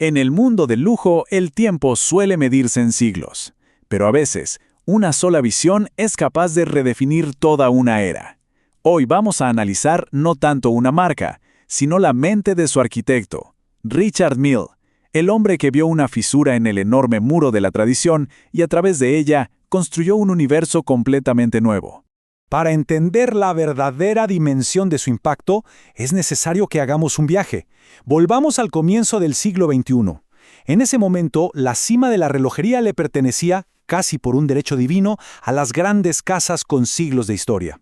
En el mundo del lujo, el tiempo suele medirse en siglos, pero a veces, una sola visión es capaz de redefinir toda una era. Hoy vamos a analizar no tanto una marca, sino la mente de su arquitecto, Richard Mille, el hombre que vio una fisura en el enorme muro de la tradición y a través de ella construyó un universo completamente nuevo. Para entender la verdadera dimensión de su impacto, es necesario que hagamos un viaje. Volvamos al comienzo del siglo XXI. En ese momento, la cima de la relojería le pertenecía, casi por un derecho divino, a las grandes casas con siglos de historia.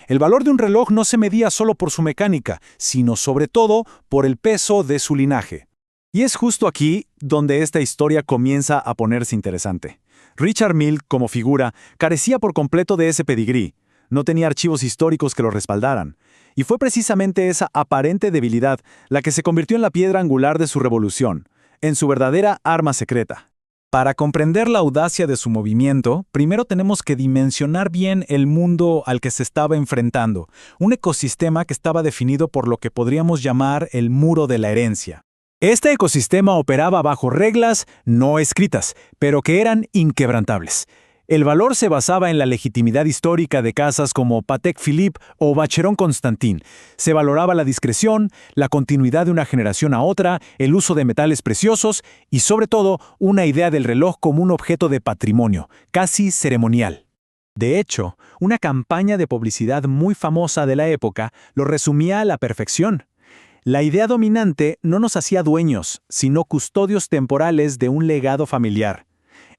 El valor de un reloj no se medía solo por su mecánica, sino sobre todo por el peso de su linaje. Y es justo aquí donde esta historia comienza a ponerse interesante. Richard Mille, como figura, carecía por completo de ese pedigrí. No tenía archivos históricos que lo respaldaran. Y fue precisamente esa aparente debilidad la que se convirtió en la piedra angular de su revolución, en su verdadera arma secreta. Para comprender la audacia de su movimiento, primero tenemos que dimensionar bien el mundo al que se estaba enfrentando, un ecosistema que estaba definido por lo que podríamos llamar el muro de la herencia. Este ecosistema operaba bajo reglas no escritas, pero que eran inquebrantables. El valor se basaba en la legitimidad histórica de casas como Patek Philippe o Vacheron Constantin. Se valoraba la discreción, la continuidad de una generación a otra, el uso de metales preciosos y, sobre todo, una idea del reloj como un objeto de patrimonio, casi ceremonial. De hecho, una campaña de publicidad muy famosa de la época lo resumía a la perfección. La idea dominante no nos hacía dueños, sino custodios temporales de un legado familiar.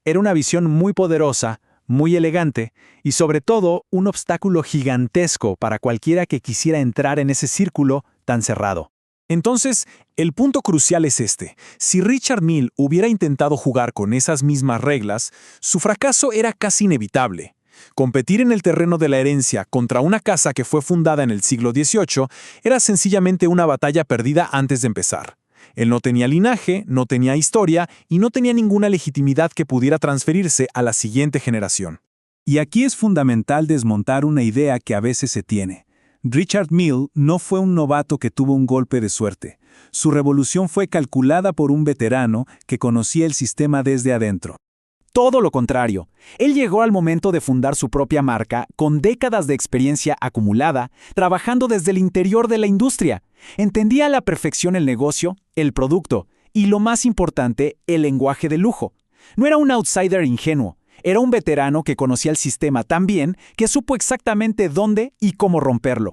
Era una visión muy poderosa, muy elegante y sobre todo un obstáculo gigantesco para cualquiera que quisiera entrar en ese círculo tan cerrado. Entonces, el punto crucial es este. Si Richard Mille hubiera intentado jugar con esas mismas reglas, su fracaso era casi inevitable. Competir en el terreno de la herencia contra una casa que fue fundada en el siglo XVIII era sencillamente una batalla perdida antes de empezar. Él no tenía linaje, no tenía historia y no tenía ninguna legitimidad que pudiera transferirse a la siguiente generación. Y aquí es fundamental desmontar una idea que a veces se tiene. Richard Mille no fue un novato que tuvo un golpe de suerte. Su revolución fue calculada por un veterano que conocía el sistema desde adentro. Todo lo contrario, él llegó al momento de fundar su propia marca con décadas de experiencia acumulada, trabajando desde el interior de la industria. Entendía a la perfección el negocio, el producto y, lo más importante, el lenguaje de lujo. No era un outsider ingenuo, era un veterano que conocía el sistema tan bien que supo exactamente dónde y cómo romperlo.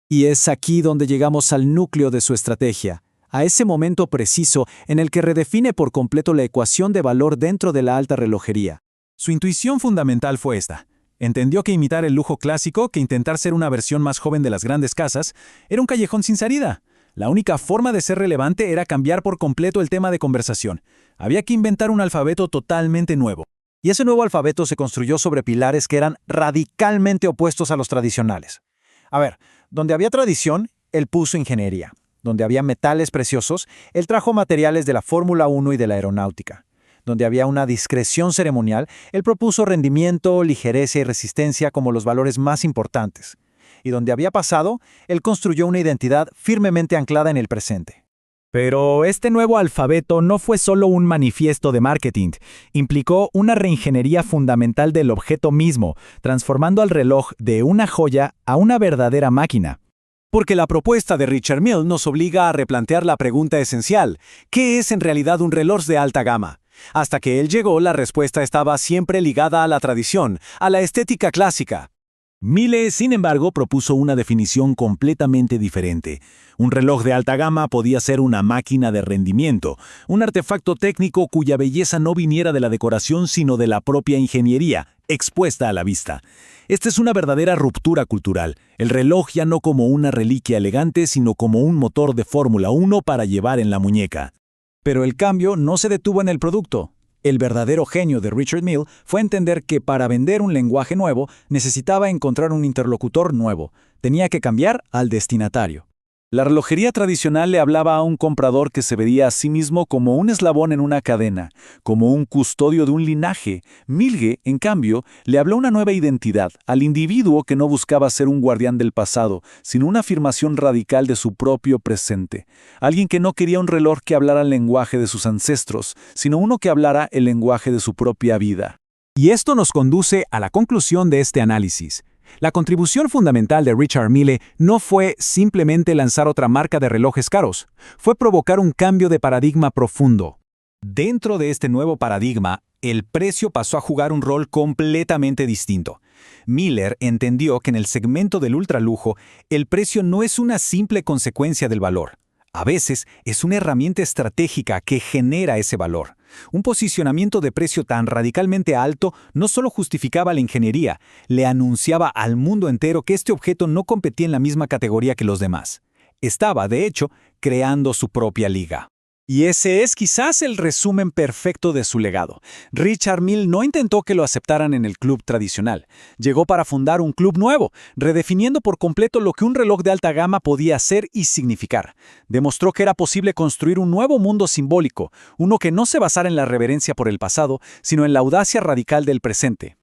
Y es aquí donde llegamos al núcleo de su estrategia. A ese momento preciso en el que redefine por completo la ecuación de valor dentro de la alta relojería. Su intuición fundamental fue esta. Entendió que imitar el lujo clásico, que intentar ser una versión más joven de las grandes casas, era un callejón sin salida. La única forma de ser relevante era cambiar por completo el tema de conversación. Había que inventar un alfabeto totalmente nuevo. Y ese nuevo alfabeto se construyó sobre pilares que eran radicalmente opuestos a los tradicionales. A ver, donde había tradición, él puso ingeniería. Donde había metales preciosos, él trajo materiales de la Fórmula 1 y de la aeronáutica. Donde había una discreción ceremonial, él propuso rendimiento, ligereza y resistencia como los valores más importantes. Y donde había pasado, él construyó una identidad firmemente anclada en el presente. Pero este nuevo alfabeto no fue solo un manifiesto de marketing, implicó una reingeniería fundamental del objeto mismo, transformando al reloj de una joya a una verdadera máquina. Porque la propuesta de Richard Mille nos obliga a replantear la pregunta esencial: ¿qué es en realidad un reloj de alta gama? Hasta que él llegó, la respuesta estaba siempre ligada a la tradición, a la estética clásica. Mille, sin embargo, propuso una definición completamente diferente. Un reloj de alta gama podía ser una máquina de rendimiento, un artefacto técnico cuya belleza no viniera de la decoración sino de la propia ingeniería, expuesta a la vista. Esta es una verdadera ruptura cultural. El reloj ya no como una reliquia elegante, sino como un motor de Fórmula 1 para llevar en la muñeca. Pero el cambio no se detuvo en el producto. El verdadero genio de Richard Mille fue entender que para vender un lenguaje nuevo necesitaba encontrar un interlocutor nuevo. Tenía que cambiar al destinatario. La relojería tradicional le hablaba a un comprador que se veía a sí mismo como un eslabón en una cadena, como un custodio de un linaje. Milge, en cambio, le habló una nueva identidad, al individuo que no buscaba ser un guardián del pasado, sino una afirmación radical de su propio presente. Alguien que no quería un reloj que hablara el lenguaje de sus ancestros, sino uno que hablara el lenguaje de su propia vida. Y esto nos conduce a la conclusión de este análisis. La contribución fundamental de Richard Mille no fue simplemente lanzar otra marca de relojes caros, fue provocar un cambio de paradigma profundo. Dentro de este nuevo paradigma, el precio pasó a jugar un rol completamente distinto. Miller entendió que en el segmento del ultralujo, el precio no es una simple consecuencia del valor. A veces es una herramienta estratégica que genera ese valor. Un posicionamiento de precio tan radicalmente alto no solo justificaba la ingeniería, le anunciaba al mundo entero que este objeto no competía en la misma categoría que los demás. Estaba, de hecho, creando su propia liga. Y ese es quizás el resumen perfecto de su legado. Richard Mille no intentó que lo aceptaran en el club tradicional. Llegó para fundar un club nuevo, redefiniendo por completo lo que un reloj de alta gama podía ser y significar. Demostró que era posible construir un nuevo mundo simbólico, uno que no se basara en la reverencia por el pasado, sino en la audacia radical del presente.